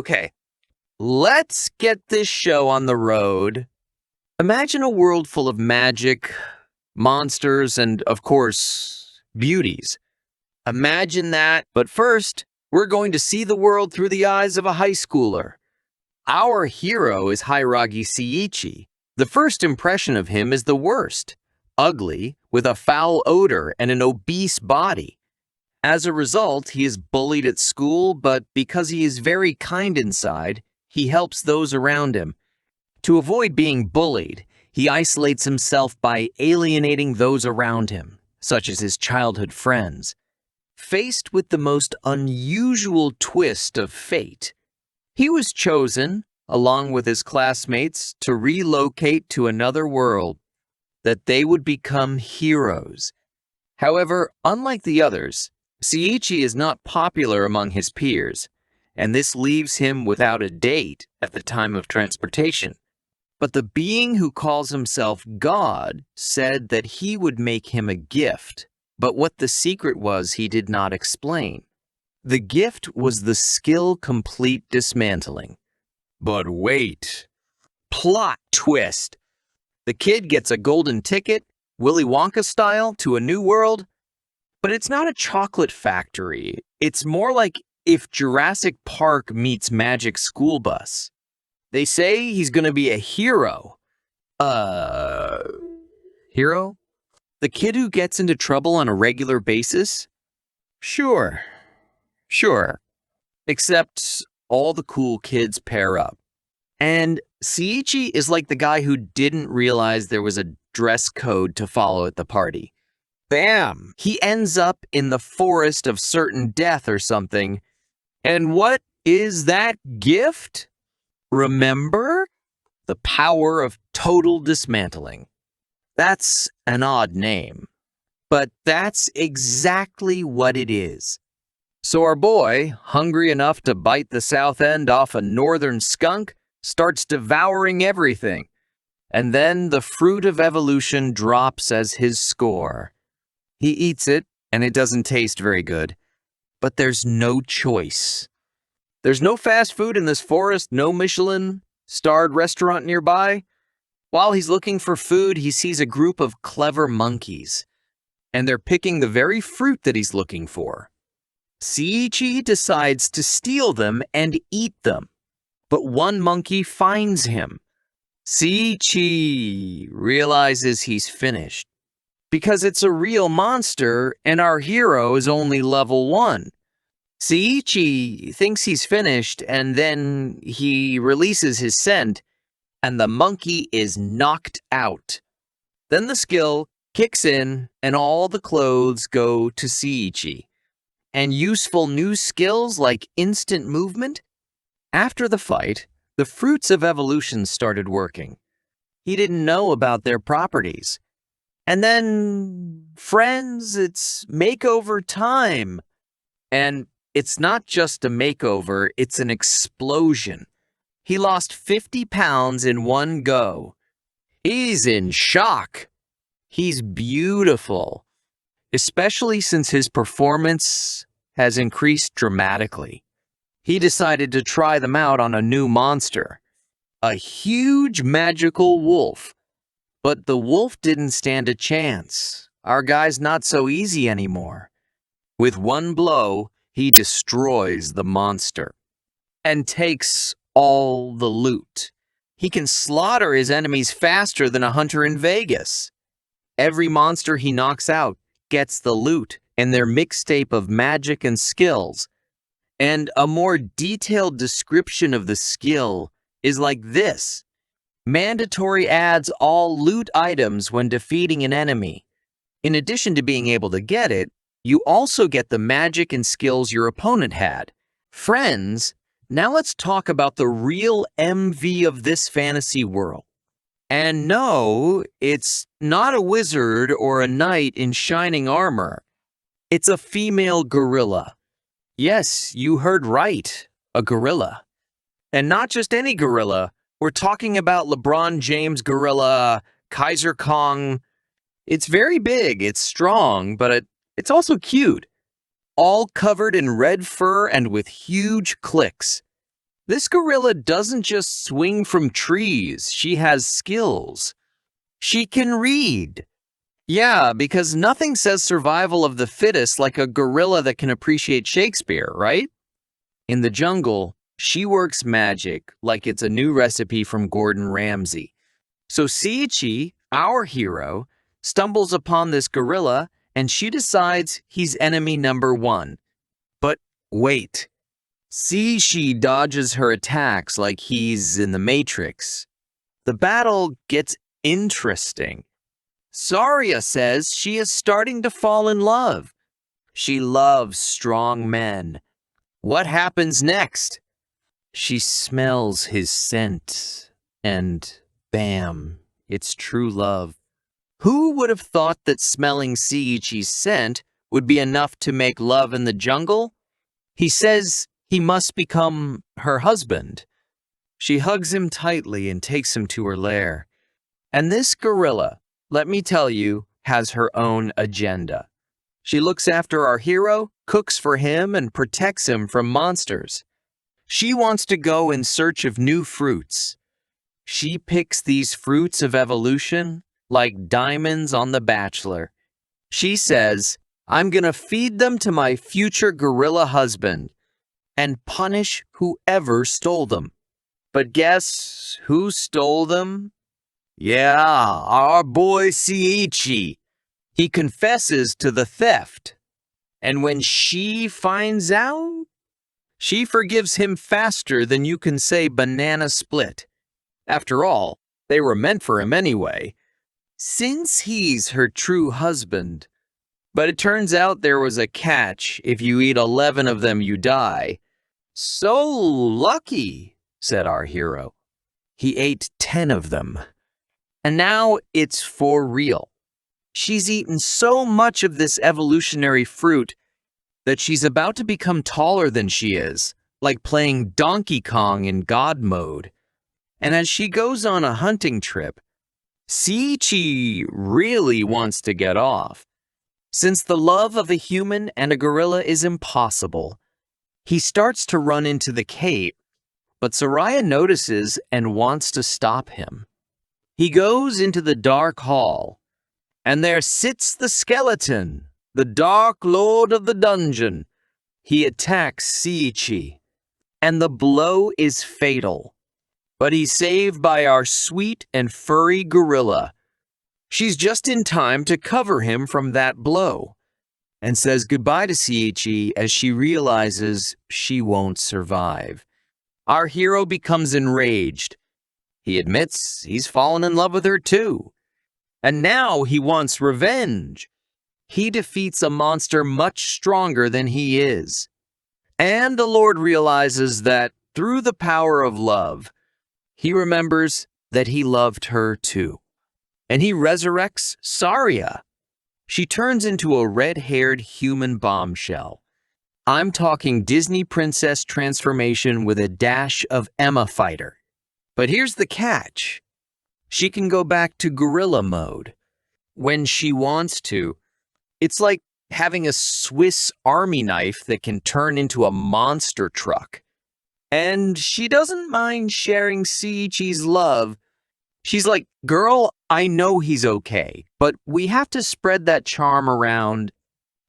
Okay, let's get this show on the road. Imagine a world full of magic, monsters, and, of course, beauties. Imagine that, but first, we're going to see the world through the eyes of a high schooler. Our hero is Hiragi Seiichi. The first impression of him is the worst. Ugly, with a foul odor and an obese body. As a result, he is bullied at school, but because he is very kind inside, he helps those around him. To avoid being bullied, he isolates himself by alienating those around him, such as his childhood friends. Faced with the most unusual twist of fate, he was chosen, along with his classmates, to relocate to another world, that they would become heroes. However, unlike the others, Seiichi is not popular among his peers, and this leaves him without a date at the time of transportation. But the being who calls himself God said that he would make him a gift, but what the secret was he did not explain. The gift was the skill complete dismantling. But wait. Plot twist. The kid gets a golden ticket, Willy Wonka style, to a new world. But it's not a chocolate factory. It's more like if Jurassic Park meets Magic School Bus. They say he's gonna be a hero. Hero? The kid who gets into trouble on a regular basis? Sure. Except all the cool kids pair up. And Seiichi is like the guy who didn't realize there was a dress code to follow at the party. Bam! He ends up in the forest of certain death or something. And what is that gift? Remember? The power of total dismantling. That's an odd name, but that's exactly what it is. So our boy, hungry enough to bite the south end off a northern skunk, starts devouring everything. And then the fruit of evolution drops as his score. He eats it, and it doesn't taste very good. But there's no choice. There's no fast food in this forest, no Michelin-starred restaurant nearby. While he's looking for food, he sees a group of clever monkeys, and they're picking the very fruit that he's looking for. Seiichi decides to steal them and eat them, but one monkey finds him. Seiichi realizes he's finished, because it's a real monster and our hero is only level 1. Seiichi thinks he's finished, and then he releases his scent, and the monkey is knocked out. Then the skill kicks in, and all the clothes go to Seiichi. And useful new skills like instant movement? After the fight, the fruits of evolution started working. He didn't know about their properties. And then, friends, it's makeover time. And it's not just a makeover, it's an explosion. He lost 50 pounds in one go. He's in shock. He's beautiful, especially since his performance has increased dramatically. He decided to try them out on a new monster, a huge magical wolf. But the wolf didn't stand a chance. Our guy's not so easy anymore. With one blow, he destroys the monster and takes all the loot. He can slaughter his enemies faster than a hunter in Vegas. Every monster he knocks out gets the loot and their mixtape of magic and skills. And a more detailed description of the skill is like this. Mandatory adds all loot items when defeating an enemy. In addition to being able to get it, you also get the magic and skills your opponent had. Friends, now let's talk about the real MV of this fantasy world. And no, it's not a wizard or a knight in shining armor. It's a female gorilla. Yes, you heard right, a gorilla. And not just any gorilla. We're talking about LeBron James gorilla, Kaiser Kong. It's very big, it's strong, but it's also cute. All covered in red fur and with huge clicks. This gorilla doesn't just swing from trees, she has skills. She can read. Yeah, because nothing says survival of the fittest like a gorilla that can appreciate Shakespeare, right? In the jungle, she works magic like it's a new recipe from Gordon Ramsay. So Seiichi, our hero, stumbles upon this gorilla and she decides he's enemy number one. But wait, Seiichi dodges her attacks like he's in the Matrix. The battle gets interesting. Saria says she is starting to fall in love. She loves strong men. What happens next? She smells his scent, and bam, it's true love. Who would have thought that smelling Seiichi's scent would be enough to make love in the jungle? He says he must become her husband. She hugs him tightly and takes him to her lair. And this gorilla, let me tell you, has her own agenda. She looks after our hero, cooks for him, and protects him from monsters. She wants to go in search of new fruits. She picks these fruits of evolution like diamonds on The Bachelor. She says, I'm gonna feed them to my future gorilla husband and punish whoever stole them. But guess who stole them? Yeah, our boy Seiichi. He confesses to the theft. And when she finds out, she forgives him faster than you can say banana split. After all, they were meant for him anyway, since he's her true husband. But it turns out there was a catch. If you eat 11 of them, you die. So lucky, said our hero. He ate 10 of them. And now it's for real. She's eaten so much of this evolutionary fruit that she's about to become taller than she is, like playing Donkey Kong in God mode. And as she goes on a hunting trip, Seiichi really wants to get off. Since the love of a human and a gorilla is impossible, he starts to run into the cave, but Saria notices and wants to stop him. He goes into the dark hall, and there sits the skeleton, the dark lord of the dungeon. He attacks Seiichi, and the blow is fatal. But he's saved by our sweet and furry gorilla. She's just in time to cover him from that blow, and says goodbye to Seiichi as she realizes she won't survive. Our hero becomes enraged. He admits he's fallen in love with her too. And now he wants revenge. He defeats a monster much stronger than he is. And the Lord realizes that through the power of love, he remembers that he loved her too. And he resurrects Saria. She turns into a red-haired human bombshell. I'm talking Disney princess transformation with a dash of Emma fighter. But here's the catch. She can go back to gorilla mode when she wants to. It's like having a Swiss Army knife that can turn into a monster truck. And she doesn't mind sharing Seiichi's love. She's like, girl, I know he's okay, but we have to spread that charm around.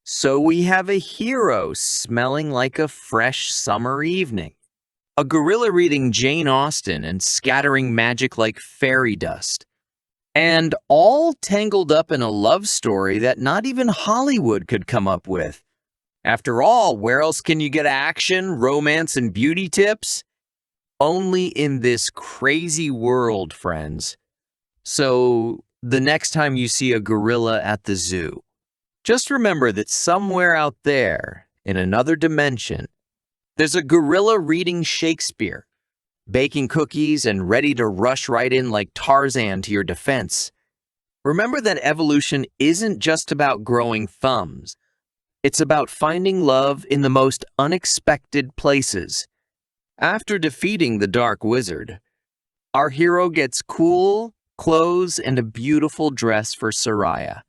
So we have a hero smelling like a fresh summer evening. A gorilla reading Jane Austen and scattering magic like fairy dust. And all tangled up in a love story that not even Hollywood could come up with. After all, where else can you get action, romance, and beauty tips? Only in this crazy world, friends. So, the next time you see a gorilla at the zoo, just remember that somewhere out there, in another dimension, there's a gorilla reading Shakespeare, baking cookies and ready to rush right in like Tarzan to your defense. Remember that evolution isn't just about growing thumbs. It's about finding love in the most unexpected places. After defeating the Dark Wizard, our hero gets cool clothes and a beautiful dress for Saria.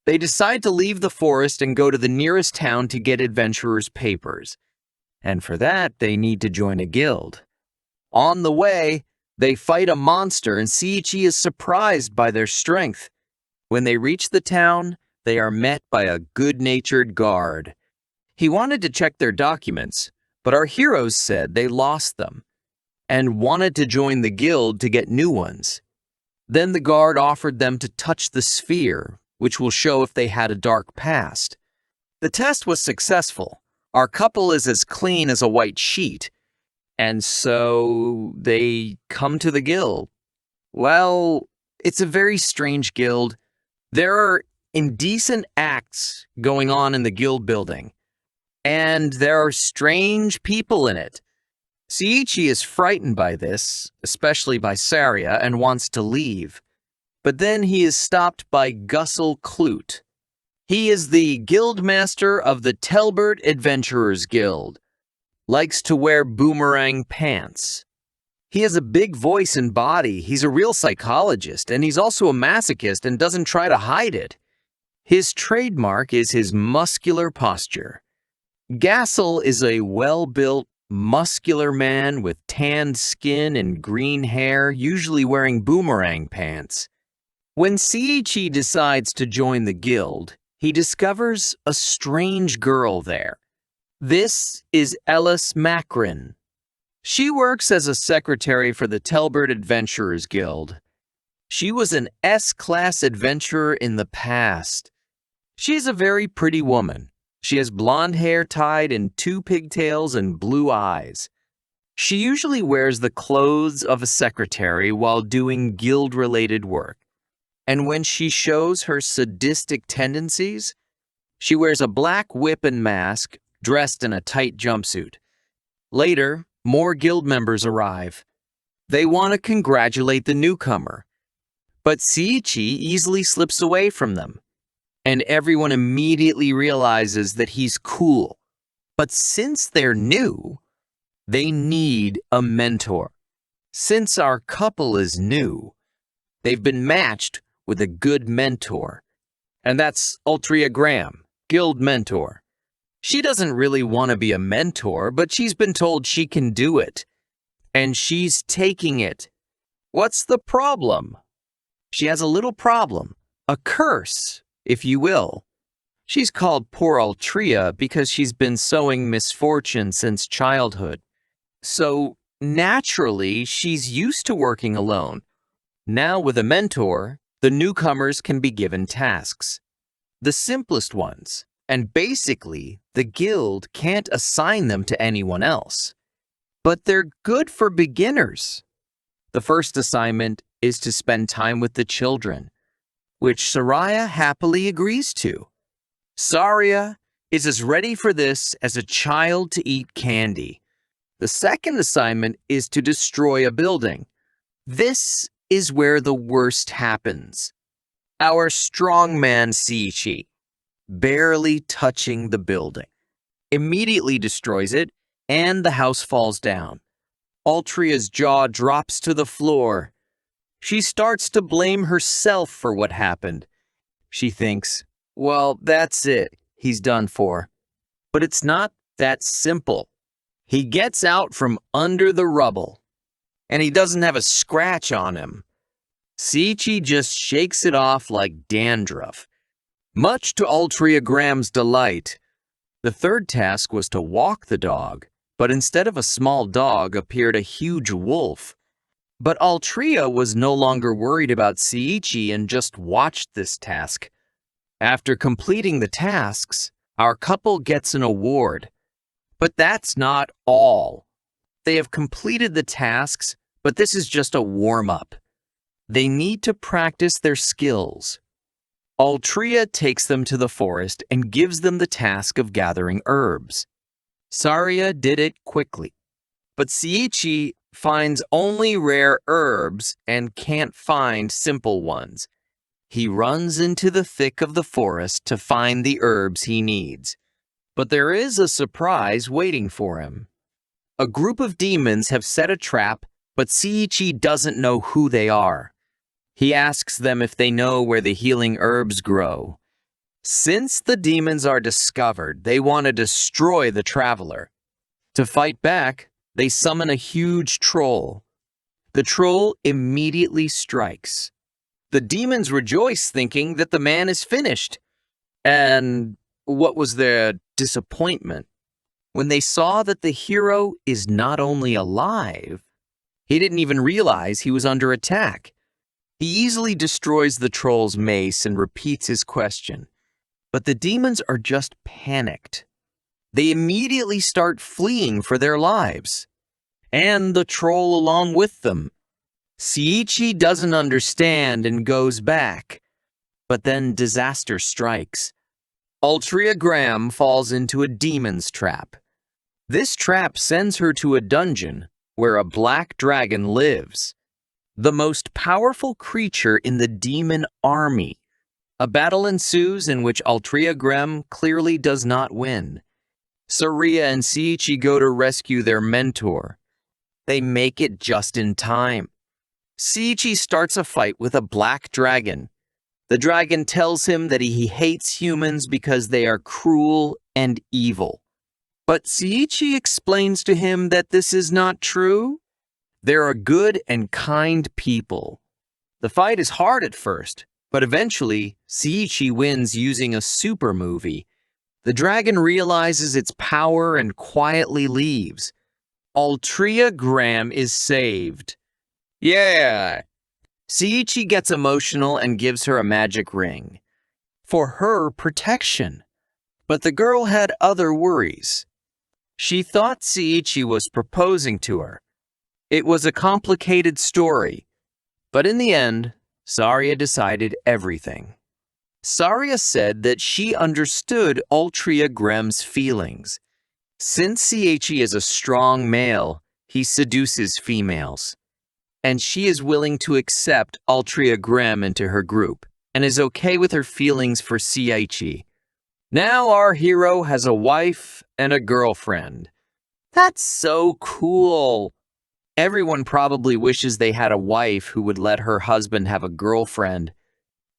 They decide to leave the forest and go to the nearest town to get adventurers' papers. And for that, they need to join a guild. On the way, they fight a monster and Seiichi is surprised by their strength. When they reach the town, they are met by a good-natured guard. He wanted to check their documents, but our heroes said they lost them and wanted to join the guild to get new ones. Then the guard offered them to touch the sphere, which will show if they had a dark past. The test was successful. Our couple is as clean as a white sheet, and so they come to the guild. Well, it's a very strange guild. There are indecent acts going on in the guild building, and there are strange people in it. Seiichi is frightened by this, especially by Saria, and wants to leave. But then he is stopped by Gussel Clute. He is the guild master of the Telbert Adventurers Guild. Likes to wear boomerang pants. He has a big voice and body. He's a real psychologist, and he's also a masochist and doesn't try to hide it. His trademark is his muscular posture. Gassel is a well-built, muscular man with tanned skin and green hair, usually wearing boomerang pants. When Seiichi decides to join the guild, he discovers a strange girl there. This is Ellis Macrin. She works as a secretary for the Telbert Adventurers Guild. She was an S-class adventurer in the past. She's a very pretty woman. She has blonde hair tied in 2 pigtails and blue eyes. She usually wears the clothes of a secretary while doing guild-related work. And when she shows her sadistic tendencies, she wears a black whip and mask, dressed in a tight jumpsuit. Later, more guild members arrive. They want to congratulate the newcomer, but Seiichi easily slips away from them, and everyone immediately realizes that he's cool. But since they're new, they need a mentor. Since our couple is new, they've been matched with a good mentor, and that's Ultria Graham, guild mentor. She doesn't really want to be a mentor, but she's been told she can do it, and she's taking it. What's the problem? She has a little problem, a curse, if you will. She's called Poor Ultria because she's been sowing misfortune since childhood. So, naturally, she's used to working alone. Now, with a mentor, the newcomers can be given tasks. The simplest ones, and basically, the guild can't assign them to anyone else. But they're good for beginners. The first assignment is to spend time with the children, which Saria happily agrees to. Saria is as ready for this as a child to eat candy. The second assignment is to destroy a building. This is where the worst happens. Our strongman Seiichi, barely touching the building, immediately destroys it, and the house falls down. Ultria's jaw drops to the floor. She starts to blame herself for what happened. She thinks, well, that's it. He's done for. But it's not that simple. He gets out from under the rubble, and he doesn't have a scratch on him. Seiichi just shakes it off like dandruff. Much to Ultria Graham's delight, the third task was to walk the dog, but instead of a small dog appeared a huge wolf. But Ultria was no longer worried about Seiichi and just watched this task. After completing the tasks, our couple gets an award. But that's not all. They have completed the tasks, but this is just a warm-up. They need to practice their skills. Ultria takes them to the forest and gives them the task of gathering herbs. Saria did it quickly, but Seiichi finds only rare herbs and can't find simple ones. He runs into the thick of the forest to find the herbs he needs. But there is a surprise waiting for him. A group of demons have set a trap, but Seiichi doesn't know who they are. He asks them if they know where the healing herbs grow. Since the demons are discovered, they want to destroy the traveler. To fight back, They summon a huge troll. The troll immediately strikes. The demons rejoice, thinking that the man is finished. And what was their disappointment when they saw that the hero is not only alive, he didn't even realize he was under attack. He easily destroys the troll's mace and repeats his question. But the demons are just panicked. They immediately start fleeing for their lives, and the troll along with them. Seiichi doesn't understand and goes back, but then disaster strikes. Altria Graham falls into a demon's trap. This trap sends her to a dungeon where a black dragon lives, the most powerful creature in the demon army. A battle ensues in which Altria Graham clearly does not win. Saria and Seiichi go to rescue their mentor. They make it just in time. Seiichi starts a fight with a black dragon. The dragon tells him that he hates humans because they are cruel and evil. But Seiichi explains to him that this is not true. There are good and kind people. The fight is hard at first, but eventually Seiichi wins using a super movie. The dragon realizes its power and quietly leaves. Altria Graham is saved. Yeah! Seiichi gets emotional and gives her a magic ring for her protection. But the girl had other worries. She thought Seiichi was proposing to her. It was a complicated story, but in the end, Saria decided everything. Saria said that she understood Altria Graham's feelings. Since Seiichi is a strong male, he seduces females. And she is willing to accept Altria Graham into her group, and is okay with her feelings for Seiichi. Now our hero has a wife and a girlfriend. That's so cool. Everyone probably wishes they had a wife who would let her husband have a girlfriend.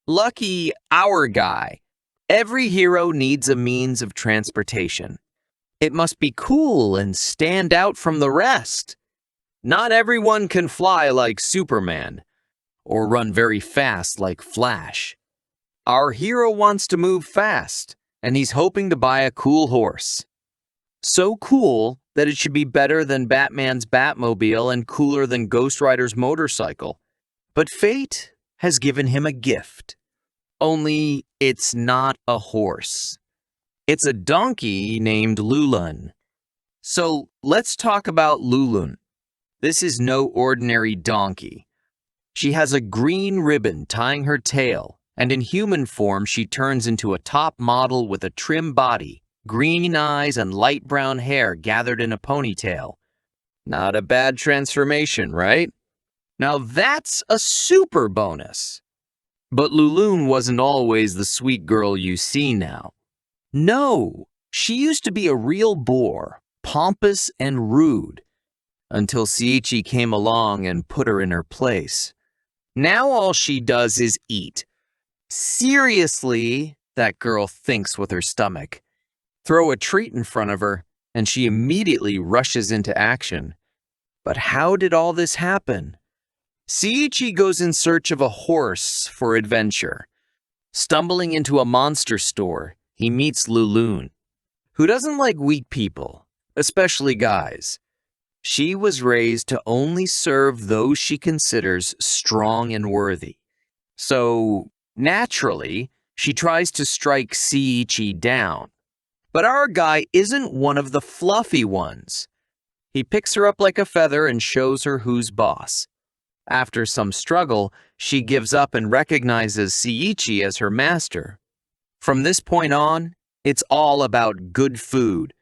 Lucky our guy. Every hero needs a means of transportation. It must be cool and stand out from the rest. Not everyone can fly like Superman, or run very fast like Flash. Our hero wants to move fast, and he's hoping to buy a cool horse. So cool that it should be better than Batman's Batmobile and cooler than Ghost Rider's motorcycle. But fate has given him a gift. Only it's not a horse. It's a donkey named Lulun. So let's talk about Lulun. This is no ordinary donkey. She has a green ribbon tying her tail, and in human form she turns into a top model with a trim body, green eyes, and light brown hair gathered in a ponytail. Not a bad transformation, right? Now that's a super bonus. But Lulun wasn't always the sweet girl you see now. No, she used to be a real bore, pompous and rude, until Seiichi came along and put her in her place. Now all she does is eat. Seriously, that girl thinks with her stomach. Throw a treat in front of her, and she immediately rushes into action. But how did all this happen? Seiichi goes in search of a horse for adventure. Stumbling into a monster store, he meets Lulun, who doesn't like weak people, especially guys. She was raised to only serve those she considers strong and worthy. So, naturally, she tries to strike Seiichi down. But our guy isn't one of the fluffy ones. He picks her up like a feather and shows her who's boss. After some struggle, she gives up and recognizes Seiichi as her master. From this point on, it's all about good food.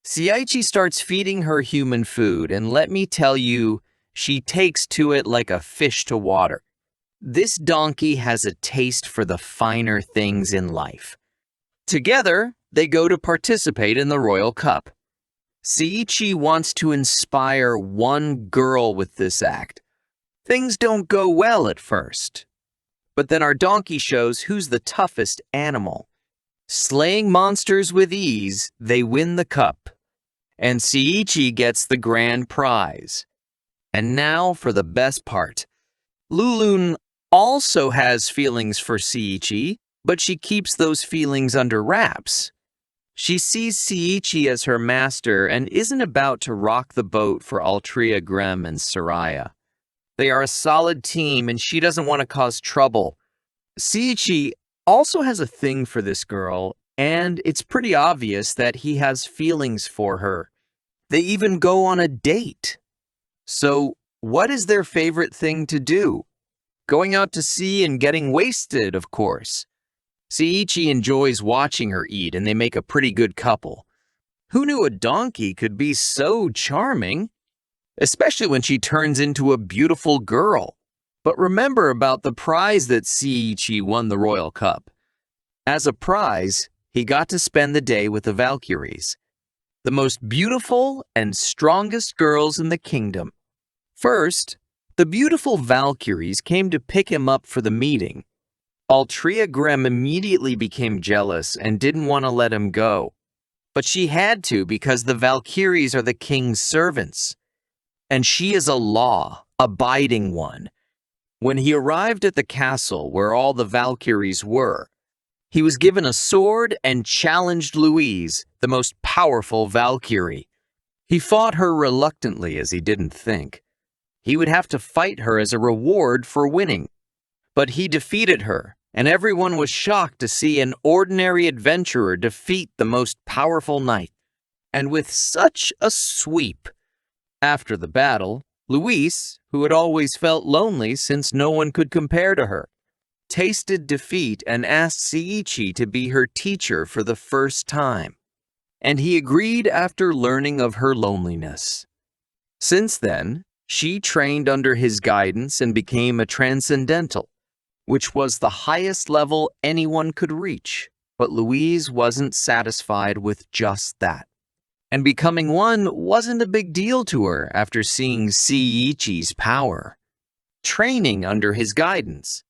Seiichi starts feeding her human food, and let me tell you, she takes to it like a fish to water. This donkey has a taste for the finer things in life. Together, they go to participate in the Royal Cup. Seiichi wants to inspire one girl with this act. Things don't go well at first. But then our donkey shows who's the toughest animal. Slaying monsters with ease, they win the cup. and Seiichi gets the grand prize. And now for the best part. Lulun also has feelings for Seiichi, but she keeps those feelings under wraps. She sees Seiichi as her master and isn't about to rock the boat for Altria Grem and Soraya. They are a solid team and she doesn't want to cause trouble. Seiichi also has a thing for this girl, and it's pretty obvious that he has feelings for her. They even go on a date. So, what is their favorite thing to do? Going out to sea and getting wasted, of course. Seiichi enjoys watching her eat, and they make a pretty good couple. Who knew a donkey could be so charming? Especially when she turns into a beautiful girl. But remember about the prize that Seiichi won the Royal Cup. As a prize, he got to spend the day with the Valkyries, the most beautiful and strongest girls in the kingdom. First, the beautiful Valkyries came to pick him up for the meeting. Altria Grem immediately became jealous and didn't want to let him go. But she had to because the Valkyries are the king's servants. And she is a law-abiding one. When he arrived at the castle where all the Valkyries were, he was given a sword and challenged Louise, the most powerful Valkyrie. He fought her reluctantly as he didn't think. He would have to fight her as a reward for winning. But he defeated her, and everyone was shocked to see an ordinary adventurer defeat the most powerful knight. And with such a sweep. After the battle, Louise, who had always felt lonely since no one could compare to her, tasted defeat and asked Seiichi to be her teacher for the first time. And he agreed after learning of her loneliness. Since then, she trained under his guidance and became a transcendental, which was the highest level anyone could reach. But Louise wasn't satisfied with just that. And becoming one wasn't a big deal to her after seeing Seiichi's power. Training under his guidance,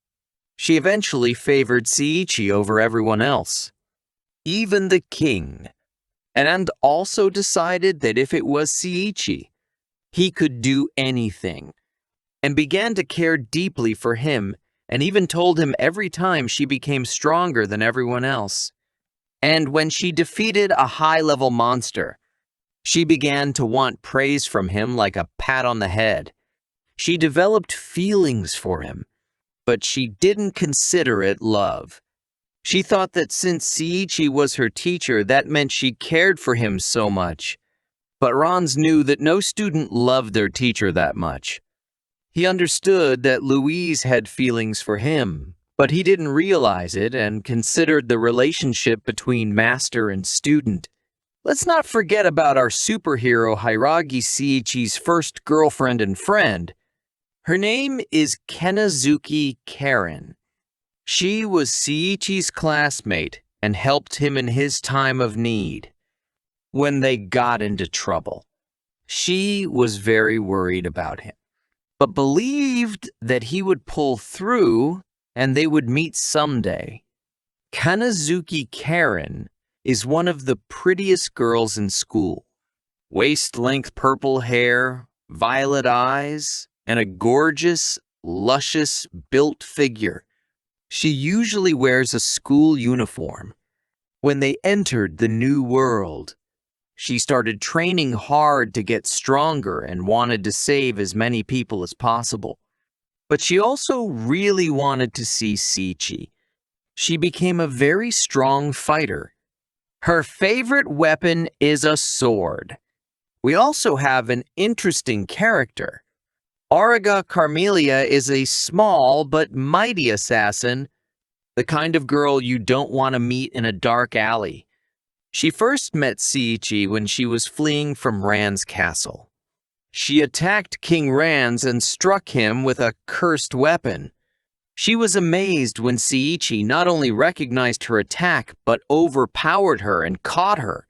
she eventually favored Seiichi over everyone else, even the king, and also decided that if it was Seiichi, he could do anything, and began to care deeply for him, and even told him every time she became stronger than everyone else. And when she defeated a high-level monster, she began to want praise from him like a pat on the head. She developed feelings for him, but she didn't consider it love. She thought that since Seiichi was her teacher, that meant she cared for him so much. But Rons knew that no student loved their teacher that much. He understood that Louise had feelings for him, but he didn't realize it and considered the relationship between master and student. Let's not forget about our superhero Hiragi Seiichi's first girlfriend and friend. Her name is Kenazuki Karen. She was Seiichi's classmate and helped him in his time of need. When they got into trouble, she was very worried about him, but believed that he would pull through and they would meet someday. Kenazuki Karen is one of the prettiest girls in school. Waist-length purple hair, violet eyes, and a gorgeous, luscious, built figure. She usually wears a school uniform. When they entered the new world, she started training hard to get stronger and wanted to save as many people as possible. But she also really wanted to see Seiichi. She became a very strong fighter. Her favorite weapon is a sword. We also have an interesting character. Auriga Carmelia is a small but mighty assassin, the kind of girl you don't want to meet in a dark alley. She first met Seiichi when she was fleeing from Ran's castle. She attacked King Rans and struck him with a cursed weapon. She was amazed when Seiichi not only recognized her attack, but overpowered her and caught her.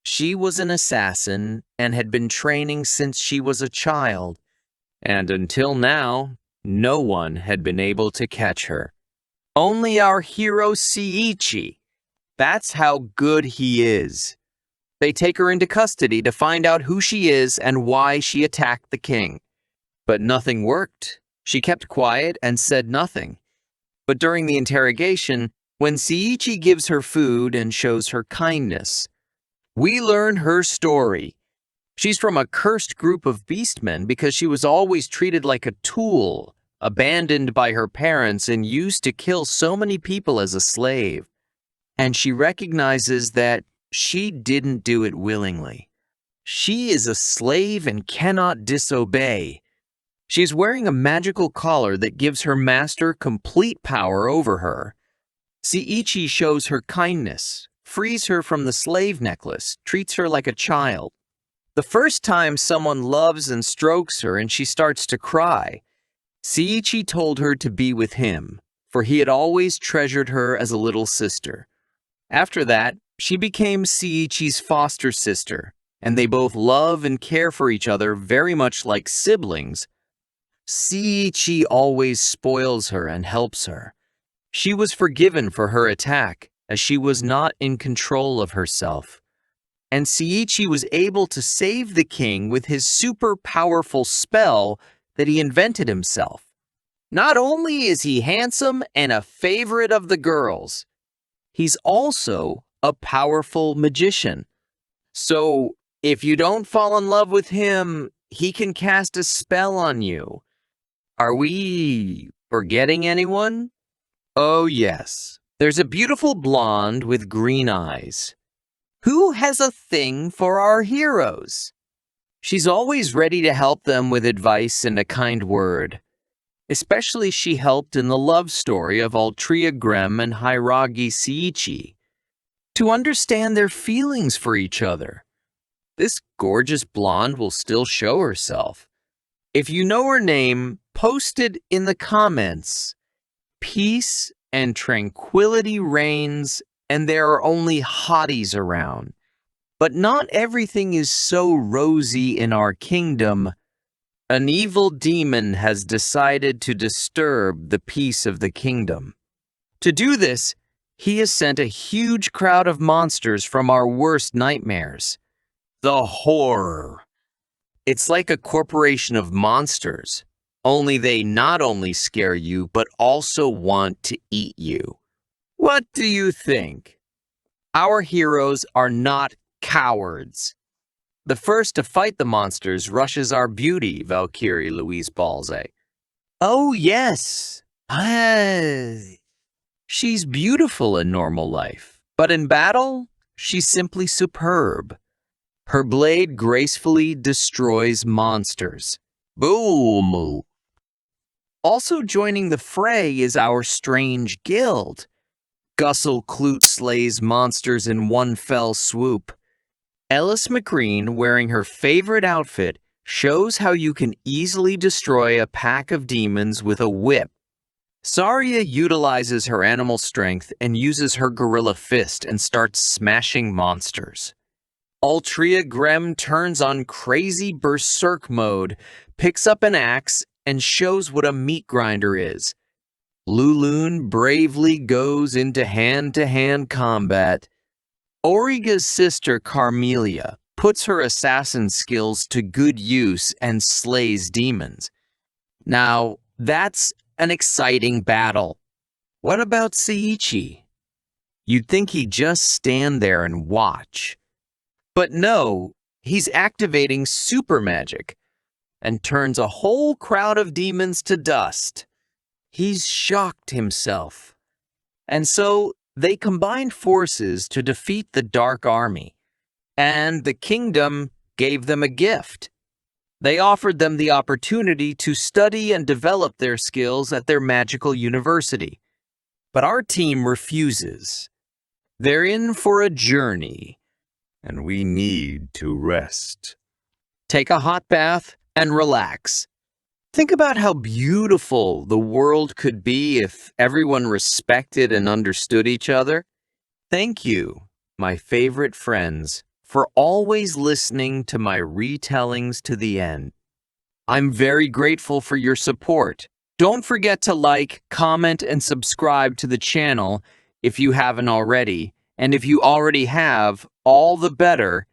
She was an assassin and had been training since she was a child, and until now, no one had been able to catch her. Only our hero Seiichi. That's how good he is. They take her into custody to find out who she is and why she attacked the king. But nothing worked. She kept quiet and said nothing. But during the interrogation, when Seiichi gives her food and shows her kindness, we learn her story. She's from a cursed group of beastmen because she was always treated like a tool, abandoned by her parents and used to kill so many people as a slave. And she recognizes that she didn't do it willingly. She is a slave and cannot disobey. She's wearing a magical collar that gives her master complete power over her. Seiichi shows her kindness, frees her from the slave necklace, treats her like a child. The first time someone loves and strokes her and she starts to cry, Seiichi told her to be with him, for he had always treasured her as a little sister. After that, she became Seiichi's foster sister, and they both love and care for each other very much like siblings. Seiichi always spoils her and helps her. She was forgiven for her attack, as she was not in control of herself. And Seiichi was able to save the king with his super powerful spell that he invented himself. Not only is he handsome and a favorite of the girls, he's also a powerful magician. So, if you don't fall in love with him, he can cast a spell on you. Are we forgetting anyone? Oh yes, there's a beautiful blonde with green eyes. Who has a thing for our heroes? She's always ready to help them with advice and a kind word. Especially she helped in the love story of Altria Grem and Hiragi Seiichi, to understand their feelings for each other. This gorgeous blonde will still show herself. If you know her name, post it in the comments. Peace and tranquility reigns, and there are only hotties around. But not everything is so rosy in our kingdom. An evil demon has decided to disturb the peace of the kingdom. To do this, he has sent a huge crowd of monsters from our worst nightmares. The horror. It's like a corporation of monsters, only they not only scare you, but also want to eat you. What do you think? Our heroes are not cowards. The first to fight the monsters rushes our beauty, Valkyrie Louise Balze. Oh yes, she's beautiful in normal life, but in battle, she's simply superb. Her blade gracefully destroys monsters. Boom! Also joining the fray is our strange guild. Gussel Clute slays monsters in one fell swoop. Ellis McGreen, wearing her favorite outfit, shows how you can easily destroy a pack of demons with a whip. Saria utilizes her animal strength and uses her gorilla fist and starts smashing monsters. Altria Grem turns on crazy berserk mode, picks up an axe, and shows what a meat grinder is. Lulun bravely goes into hand-to-hand combat. Origa's sister Carmelia puts her assassin skills to good use and slays demons. Now, that's an exciting battle. What about Seiichi? You'd think he'd just stand there and watch. But no, he's activating super magic and turns a whole crowd of demons to dust. He's shocked himself. And so they combined forces to defeat the Dark Army, and the kingdom gave them a gift. They offered them the opportunity to study and develop their skills at their magical university. But our team refuses. They're in for a journey, and we need to rest. Take a hot bath and relax. Think about how beautiful the world could be if everyone respected and understood each other. Thank you, my favorite friends, for always listening to my retellings to the end. I'm very grateful for your support. Don't forget to like, comment, and subscribe to the channel if you haven't already. And if you already have, all the better.